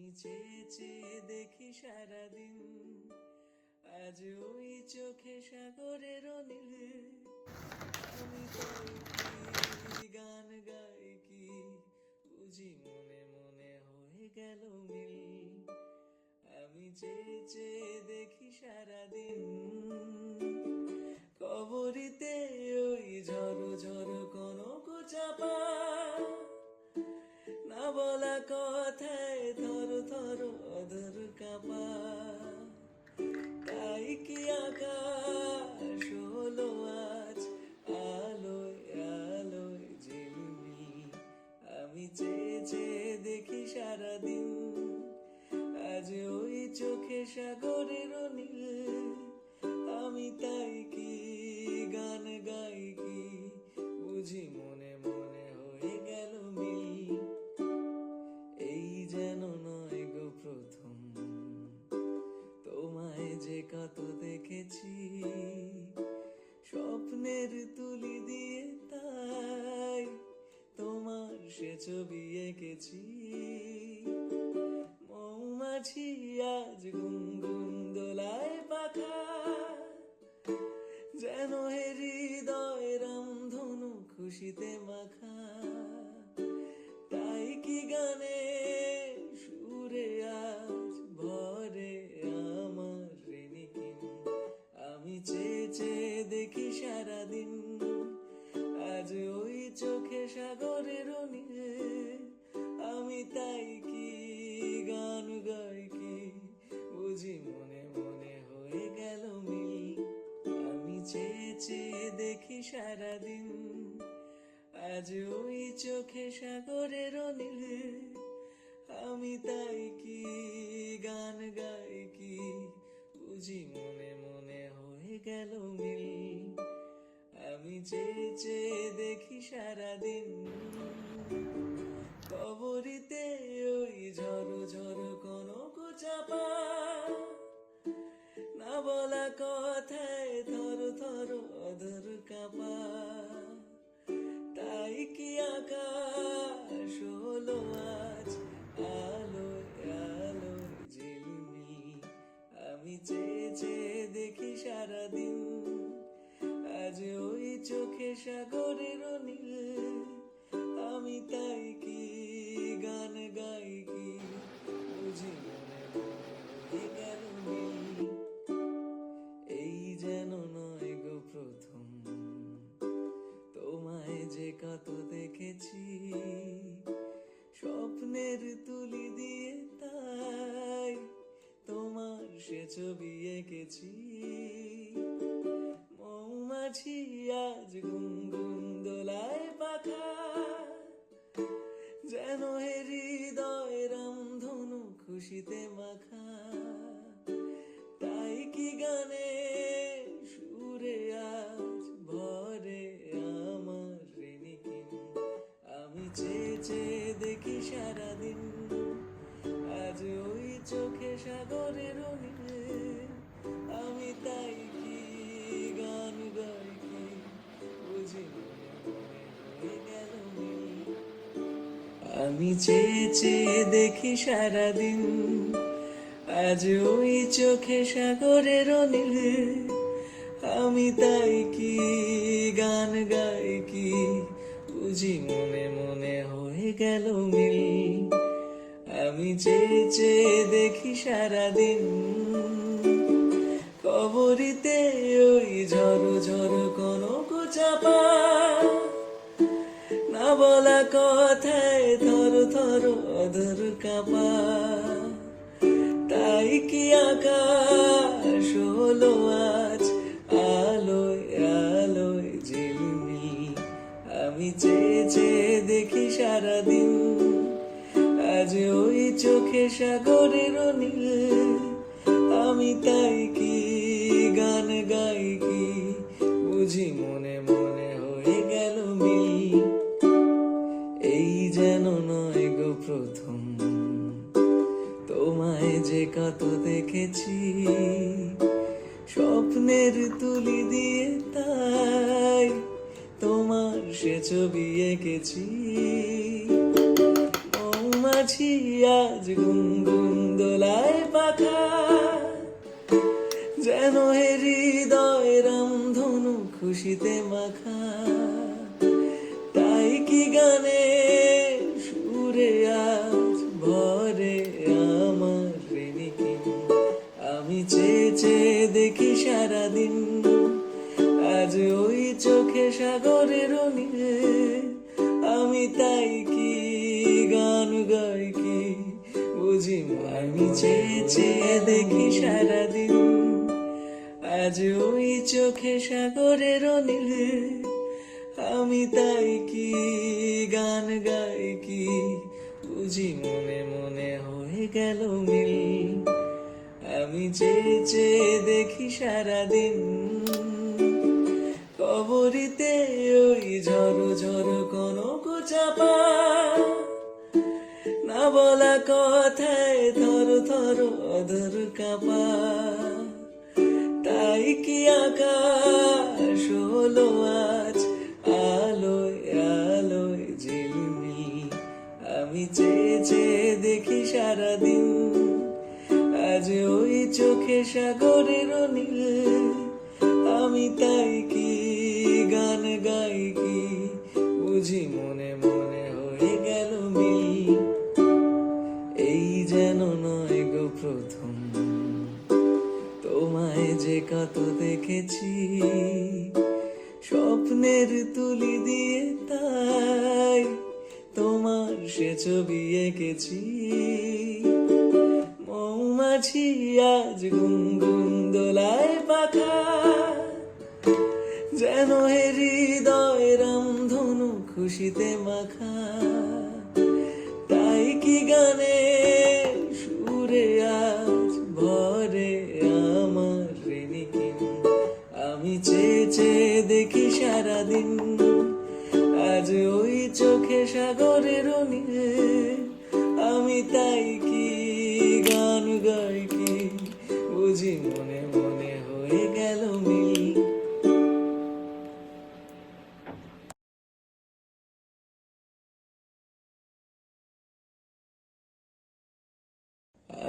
আমি চেয়ে চেয়ে দেখি সারাদিন, আজ ওই চোখে সাগরের নীল। আমি তাই কি গান গাই কি বুঝি মনে মনে হয়ে গেল মিল। আমি চেয়ে চেয়ে দেখি সারাদিন, কবরিতে ওই ঝড়ো ঝড়ো কনক চাপা, না বলা কথায় থর থর অধর কাপা। তাই কি আকাশ হলো আজ আলোয় আলোয় ঝিলমিল। আমি চেয়ে চেয়ে দেখি সারাদিন, আজ ওই চোখে সাগরের নীল। আমি তাই কি গান গাই কি বুঝি মনে মনে হয়ে গেল মিল। এই যেন নয় গো প্রথম, তোমায় যে কত দেখেছি স্বপ্নের তুলি দিয়ে, তাই তোমার সে ছবি এঁকেছি। মৌমাছি আজ গুনগুন দোলায় পাখা, যেন হৃদয় রামধনু খুশিতে মাখা। তাই কি গানে সুরে আজ ভরে আমার ঋণিকিন। আমি চেয়ে চেয়ে দেখি সারাদিন, আজ ওই চোখে সাগরের নীল। আমি তাই কি গান গাই কি বুঝি মনে মনে হয়ে গেল মিল। আমি চেয়ে চেয়ে দেখি সারাদিন, আজ ওই চোখে সাগরের নীল। আমি তাই কি গান গাই কি বুঝি মনে মনে হয়ে গেল মিল। আমি চেয়ে চেয়ে দেখি সারাদিন, কবরিতে ওই ঝড়ো ঝড়ো কনক চাপা, না বলা কথায় থর থর অধর কাপা। তাই কি আকাশ হলো আজ আলোয় আলোয় ঝিলমিল। আমি চেয়ে চেয়ে দেখি সারাদিন, আজ ওই চোখে সাগরের নীল। আমি তাই কি গান গাই কি বুঝি মনে মনে হয়ে গেল মিল। এই যেন নয় গো প্রথম, তোমায় যে কত দেখেছি স্বপ্নের তুলি দিয়ে, তাই তোমার সে ছবি এঁকেছি। মৌমাছি আজ গুনগুন দোলায় পাখা, যেন হৃদয় রামধনু খুশিতে মাখা। তাই কি গানে সুরে আজ ভরে আমার ঋণিকিন। আমি চেয়ে চেয়ে দেখি সারাদিন, আজ ওই চোখে সাগরের নীল। আমি তাই কি গান গাই কি বুঝি মনে মনে হয়ে গেল মিল। আমি চেয়ে চেয়ে দেখি সারাদিন, আজ ওই চোখে সাগরের নীল। আমি তাই কি গান গাই কি বুঝি মনে মনে হয়ে গেল মিল। আমি চেয়ে চেয়ে দেখি সারাদিন, কবরিতে ওই ঝড়ো ঝড়ো কনক চাপা, না বলা কথায় থর থর অধর কাপা। তাই কি আকাশ হলো আজ আলোয় আলোয় ঝিলমিল। আমি চেয়ে চেয়ে দেখি সারাদিন, আজ ওই চোখে সাগরের নীল। আমি তাই কি গান গাই কি বুঝি মনে মনে হয়ে গেল মিল। এই যেন নয় গো প্রথম, তোমায় যে কত দেখেছি স্বপ্নের তুলি দিয়ে, তাই তোমার সে ছবি এঁকেছি। মৌমাছি মৌমাছি আজ গুনগুন দোলায় পাখা, যেন হে হৃদয় রামধনু খুশিতে মাখা। তাই কি গানে সুরে আজ ভরে আমার ঋণিকিন, আমি চেয়ে চেয়ে দেখি সারাদিন, আজ ওই চোখে সাগরের নীলে। আমি তাই কি গান গাই কি বুঝি, আমি চেয়ে চেয়ে দেখি সারাদিন, আজ ওই চোখে সাগরের নীলে। আমি তাই কি গান গাই কি বুঝি, মনে মনে হয়ে গেল মিল। আমি চেয়ে চেয়ে দেখি সারাদিন, কবরিতে ওই ঝড়ো ঝড়ো কনক চাপা, না বলা কথায় থর থর অধর কাঁপা। তাই কি আকাশ হলো আজ আলোয় আলোয় ঝিলমিল। আমি চেয়ে চেয়ে দেখি সারাদিন, আজ ওই চোখে সাগরের নীল। আমি তাই কি গান গাই কি বুঝি, মনে মনে হয়ে গেল মিল। এই যেন নয় গো প্রথম তোমায় যে কত দেখেছি, স্বপ্নের তুলি দিয়ে তাই তোমার সে ছবি এঁকেছি। মৌমাছি আজ গুনগুন দোলায় পাখা, যেন হে হৃদয় রামধনু খুশিতে মাখা। তাই কি গানে সুরে আজ ভরে আমার ঋণিকিন, আমি চেয়ে চেয়ে দেখি সারাদিন, আজ ওই চোখে সাগরের নীলে। আমি তাই কি গান গাই কি বুঝি, মনে মনে হয়ে গেল মিল।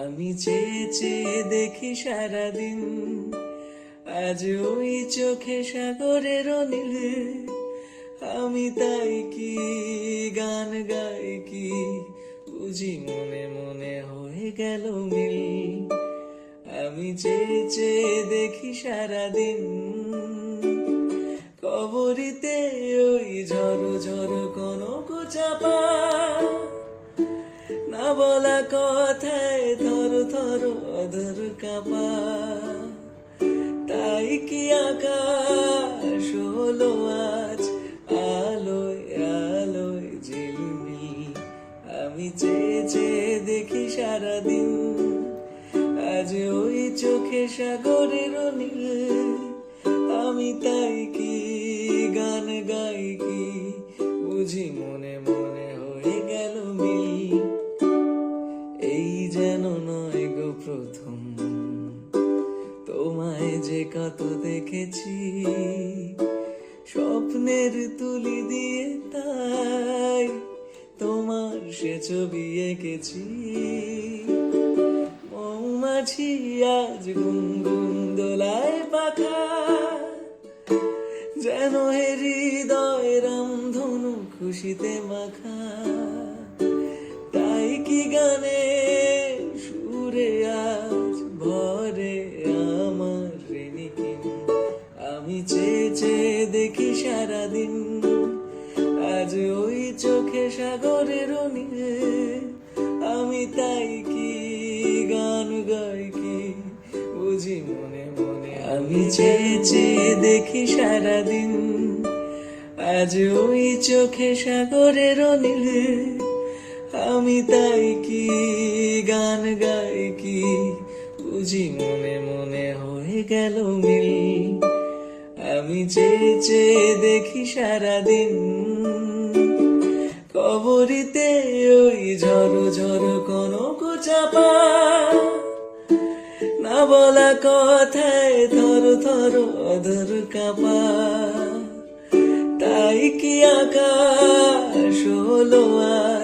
আমি চেয়ে চেয়ে দেখি সারাদিন, আজ ওই চোখে সাগরের নীলে। আমি তাই কি গান গাই কি বুঝি, মনে মনে হয়ে গেল মিল। আমি চেয়ে চেয়ে দেখি সারাদিন, কবরিতে ওই ঝড়ো ঝড়ো কনক চাপা, না বলা কথায় থর থর অধর কাঁপা। তাই কি আকাশ হলো আজ আলোয় আলোয় ঝিলমিল। আমি চেয়ে চেয়ে দেখি সারাদিন, আজ ওই চোখে সাগরের নীল। আমি তাই কি গান গাই কি বুঝি, মনে মনে হয়ে গেল মিল। এই যেন নয় গো প্রথম তোমায় যে কত দেখেছি, স্বপ্নের তুলি দিয়ে তাই তোমার সে ছবি এঁকেছি। মৌমাছি আজ গুনগুন দোলায় পাখা, যেন হে হৃদয় রামধনু খুশিতে মাখা। তাই কি গানে সুরে আজ ভরে আমার ঋণিকিন, আমি চেয়ে চেয়ে দেখি সারাদিন, আজ ওই চোখে সাগরের নীলে। আমি তাই কি গান গাই কি বুঝি, মনে মনে আমি চেয়ে চেয়ে দেখি সারাদিন, আজ ওই চোখে সাগরের নীলে। আমি তাই কি গান গাই কি বুঝি, মনে মনে হয়ে গেল মিল। আমি চেয়ে চেয়ে দেখি সারাদিন, কবরিতে ওই ঝড়ো ঝড়ো কনক চাপা, না বলা কথায় থর থর অধর কাঁপা। তাই কি আকাশ হলো আজ